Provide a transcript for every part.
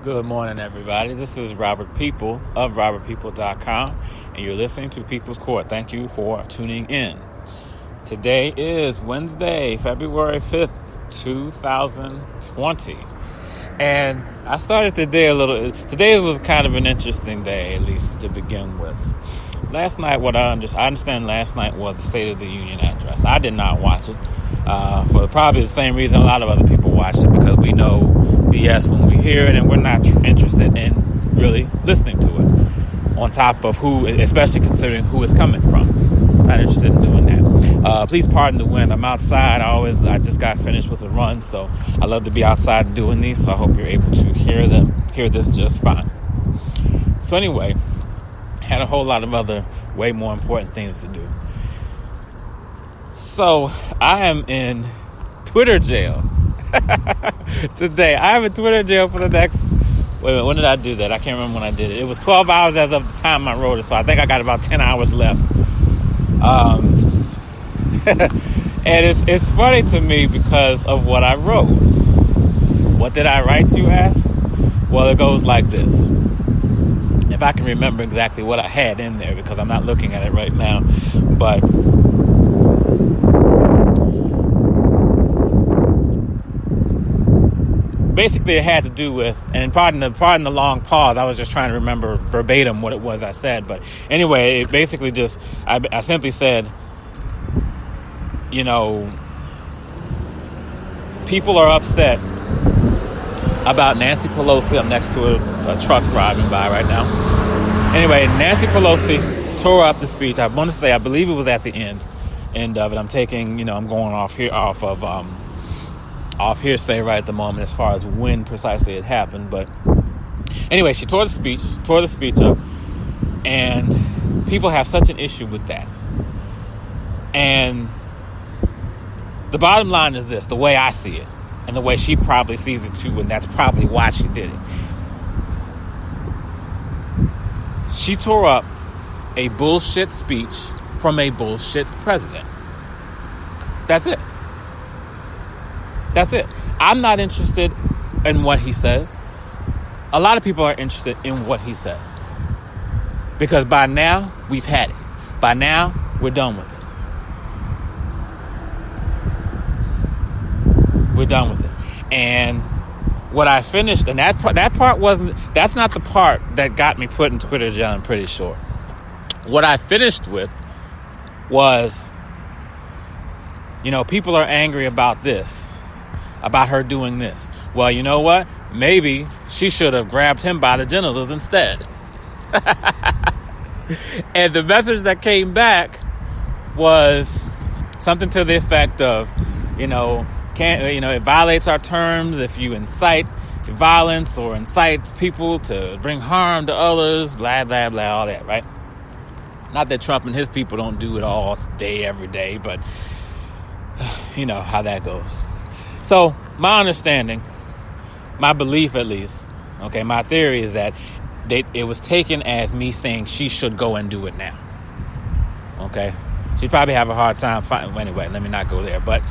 Good morning, everybody. This is Robert People of RobertPeople.com, and you're listening to People's Court. Thank you for tuning in. Today is Wednesday, February 5th, 2020. And I started today was kind of an interesting day, at least to begin with. Last night, I understand last night was the State of the Union address. I did not watch it for probably the same reason a lot of other people watched it, because we know BS when we hear it and we're not interested in really listening to it. On top of who, especially considering who it's coming from. Not interested in doing that. Please pardon the wind. I'm outside. I just got finished with a run, so I love to be outside doing these, so I hope you're able to hear this just fine. So anyway, had a whole lot of other way more important things to do. So I am in Twitter jail today. I am in Twitter jail for the next, when did I do that? I can't remember when I did it. It was 12 hours as of the time I wrote it, so I think I got about 10 hours left. And it's funny to me because of what I wrote. What did I write, you ask? Well, it goes like this. If I can remember exactly what I had in there, because I'm not looking at it right now, but basically it had to do with, and pardon the long pause, I was just trying to remember verbatim what it was I said, but anyway, it basically just, I simply said, people are upset about Nancy Pelosi. I'm next to a truck driving by right now. Anyway, Nancy Pelosi tore up the speech. I want to say, I believe it was at the end of it. I'm taking, I'm going off hearsay right at the moment as far as when precisely it happened. But anyway, she tore the speech up, and people have such an issue with that. And the bottom line is this, the way I see it, and the way she probably sees it too, and that's probably why she did it. She tore up a bullshit speech from a bullshit president. That's it. That's it. I'm not interested in what he says. A lot of people are interested in what he says. Because by now, we've had it. By now, we're done with it. We're done with it. And what I finished, and that's not the part that got me put in Twitter jail, I'm pretty sure. What I finished with was, people are angry about this, about her doing this. Well, you know what? Maybe she should have grabbed him by the genitals instead. And the message that came back was something to the effect of, it violates our terms if you incite violence or incite people to bring harm to others, blah, blah, blah, all that, right? Not that Trump and his people don't do it all day, every day, but you know how that goes. So my understanding, my belief at least, okay, my theory is that it was taken as me saying she should go and do it now. Okay? She'd probably have a hard time finding, anyway, let me not go there, but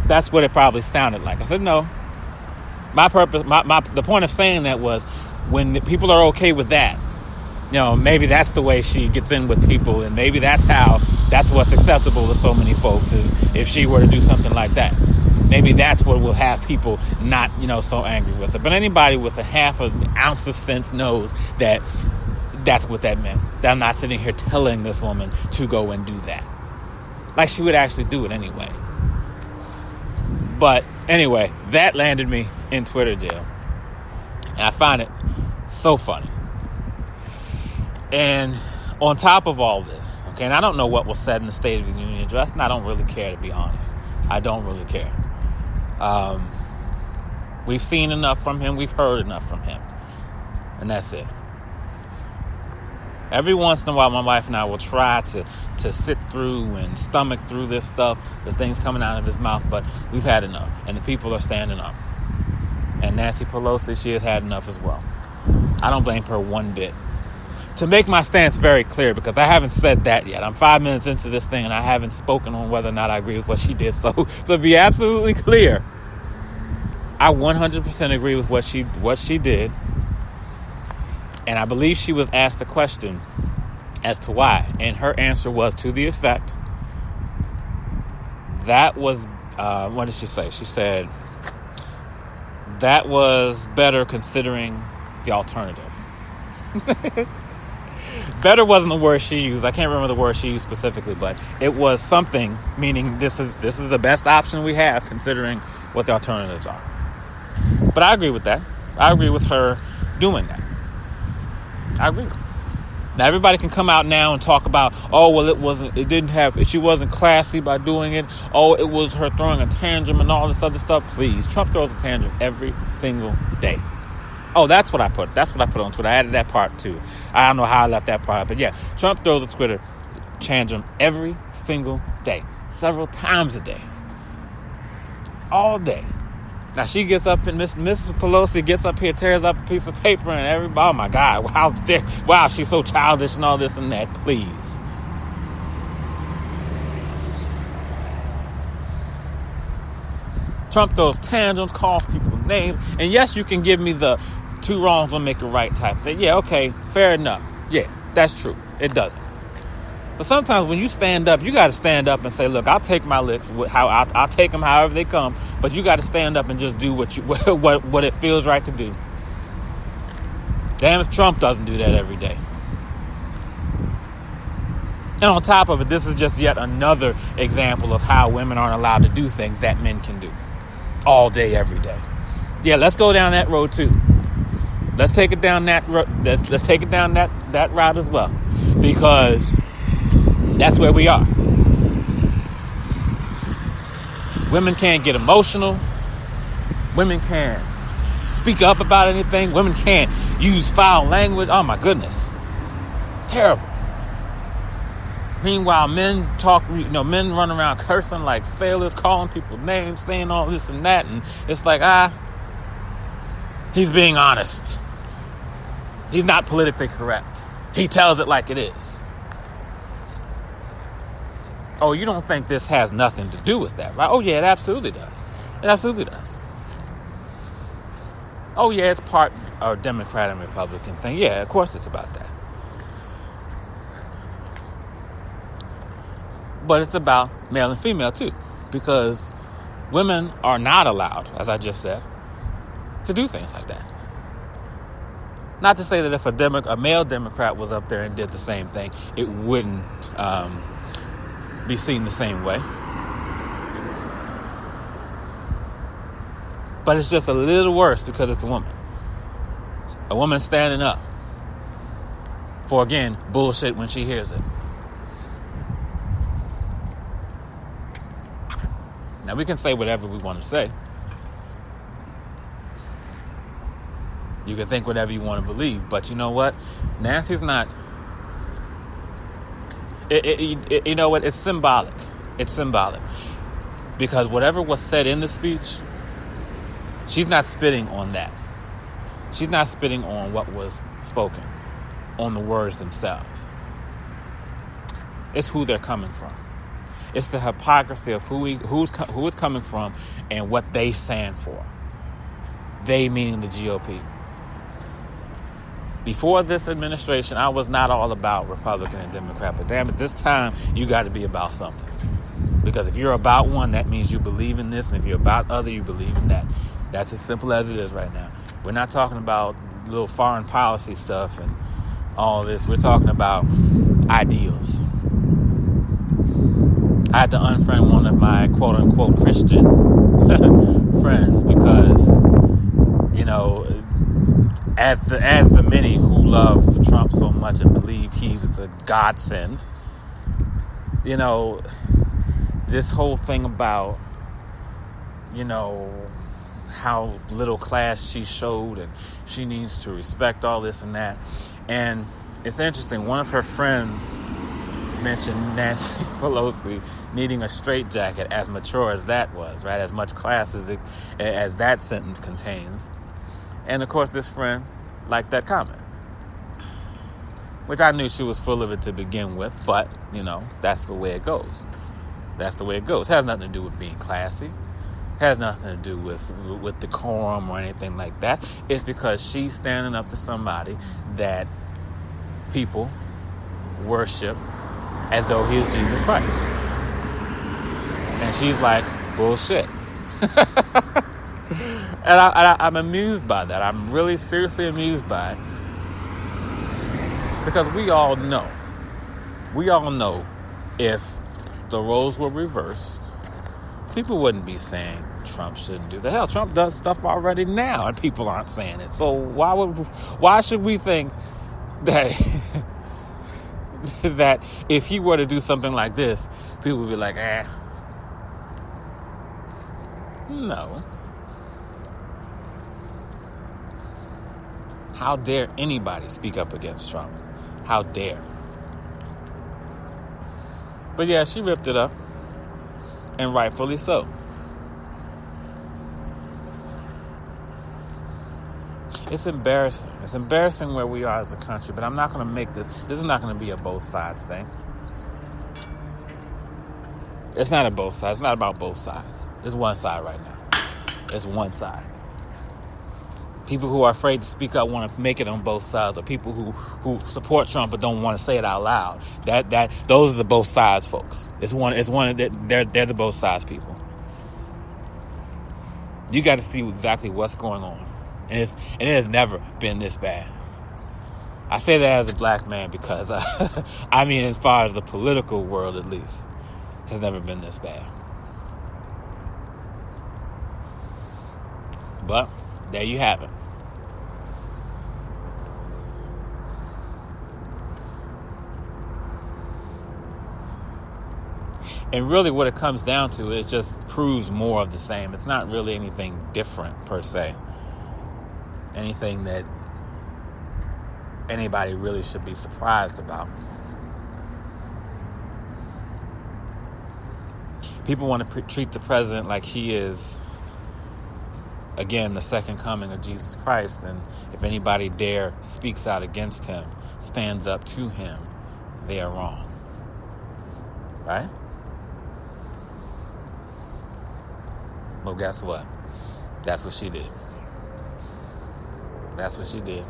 that's what it probably sounded like. I said, no. My purpose, the point of saying that was when people are okay with that, maybe that's the way she gets in with people, and maybe that's what's acceptable to so many folks, is if she were to do something like that. Maybe that's what will have people not, so angry with her. But anybody with a half an ounce of sense knows that that's what that meant. That I'm not sitting here telling this woman to go and do that. Like she would actually do it anyway. But anyway, that landed me in Twitter jail. And I find it so funny. And on top of all this, okay, and I don't know what was said in the State of the Union address, and I don't really care, to be honest. I don't really care. We've seen enough from him. We've heard enough from him. And that's it. Every once in a while, my wife and I will try to sit through and stomach through this stuff, the things coming out of his mouth, but we've had enough, and the people are standing up. And Nancy Pelosi, she has had enough as well. I don't blame her one bit. To make my stance very clear, because I haven't said that yet. I'm 5 minutes into this thing, and I haven't spoken on whether or not I agree with what she did. So to be absolutely clear, I 100% agree with what she did. And I believe she was asked a question as to why. And her answer was to the effect that was, what did she say? She said, that was better considering the alternative. Better wasn't the word she used. I can't remember the word she used specifically, but it was something meaning this is the best option we have considering what the alternatives are. But I agree with that. I agree with her doing that. I agree. Now everybody can come out now and talk about, oh well, she wasn't classy by doing it. Oh, it was her throwing a tantrum and all this other stuff. Please, Trump throws a tantrum every single day. Oh, that's what I put on Twitter. I added that part too. I don't know how I left that part, but yeah, Trump throws a Twitter tantrum every single day, several times a day, all day. Now she gets up and Mrs. Pelosi gets up here, tears up a piece of paper, and everybody, oh my God, wow, she's so childish and all this and that. Please. Trump throws tantrums, calls people names, and yes, you can give me the two wrongs will make a right type thing. Yeah, okay, fair enough. Yeah, that's true. It doesn't. But sometimes when you stand up, you got to stand up and say, look, I'll take my licks, I'll take them however they come, but you got to stand up and just do what it feels right to do. Damn if Trump doesn't do that every day. And on top of it, this is just yet another example of how women aren't allowed to do things that men can do all day, every day. Yeah, let's go down that road too. Let's take it down that road. Let's take it down that route as well, because that's where we are. Women can't get emotional. Women can't speak up about anything. Women can't use foul language. Oh my goodness, terrible. Meanwhile, men run around cursing like sailors, calling people names, saying all this and that, and it's like, he's being honest. He's not politically correct. He tells it like it is. Oh, you don't think this has nothing to do with that, right? Oh, yeah, it absolutely does. It absolutely does. Oh, yeah, it's part of a Democrat and Republican thing. Yeah, of course it's about that. But it's about male and female, too. Because women are not allowed, as I just said, to do things like that. Not to say that if a male Democrat was up there and did the same thing, it wouldn't be seen the same way. But it's just a little worse because it's a woman. A woman standing up for, again, bullshit when she hears it. Now, we can say whatever we want to say. You can think whatever you want to believe. But you know what? Nancy's not... you know what? It's symbolic. It's symbolic. Because whatever was said in the speech, she's not spitting on that. She's not spitting on what was spoken, on the words themselves. It's who they're coming from. It's the hypocrisy of who it's coming from and what they stand for. They meaning the GOP. Before this administration, I was not all about Republican and Democrat, but damn it, this time you got to be about something. Because if you're about one, that means you believe in this, and if you're about other, you believe in that. That's as simple as it is right now. We're not talking about little foreign policy stuff and all this. We're talking about ideals. I had to unfriend one of my quote-unquote Christian friends because, you know, as the many who love Trump so much and believe he's the godsend, you know, this whole thing about, you know, how little class she showed and she needs to respect all this and that. And it's interesting, one of her friends mentioned Nancy Pelosi needing a straitjacket, as mature as that was, right? As much class as that sentence contains. And of course, this friend liked that comment, which I knew she was full of it to begin with, but, you know, that's the way it goes. That's the way it goes. It has nothing to do with being classy. It Has nothing to do with decorum or anything like that. It's because she's standing up to somebody that people worship as though he is Jesus Christ. And she's like, bullshit. And I'm amused by that. I'm really seriously amused by it. Because we all know if the roles were reversed, people wouldn't be saying Trump shouldn't do that. Hell, Trump does stuff already now and people aren't saying it. So why should we think that that if he were to do something like this, people would be like, no. How dare anybody speak up against Trump? How dare? But yeah, she ripped it up. And rightfully so. It's embarrassing. It's embarrassing where we are as a country, but I'm not going to make this is not going to be a both sides thing. It's not a both sides. It's not about both sides. There's one side right now. There's one side. People who are afraid to speak up want to make it on both sides, or people who support Trump but don't want to say it out loud. Those are the both sides folks. They're the both sides people. You got to see exactly what's going on, and it has never been this bad. I say that as a black man because I mean, as far as the political world at least, has never been this bad. But there you have it. And really what it comes down to is just proves more of the same. It's not really anything different per se. Anything that anybody really should be surprised about. People want to treat the president like he is, again, the second coming of Jesus Christ. And if anybody dare speaks out against him, stands up to him, they are wrong. Right? Well, guess what? That's what she did. That's what she did.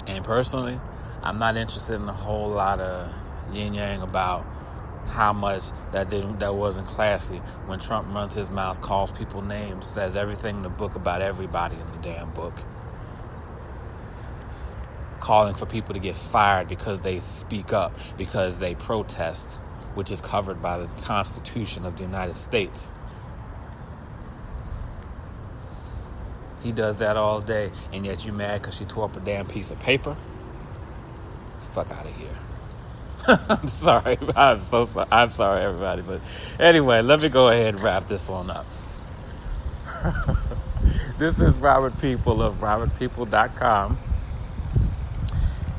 And personally, I'm not interested in a whole lot of yin-yang about how much that wasn't classy when Trump runs his mouth, calls people names, says everything in the book about everybody in the damn book. Calling for people to get fired because they speak up, because they protest, which is covered by the Constitution of the United States. He does that all day, and yet you mad because she tore up a damn piece of paper? Fuck out of here. I'm sorry. I'm so sorry. I'm sorry, everybody. But anyway, let me go ahead and wrap this one up. This is Robert People of robertpeople.com.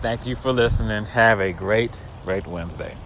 Thank you for listening. Have a great, great Wednesday.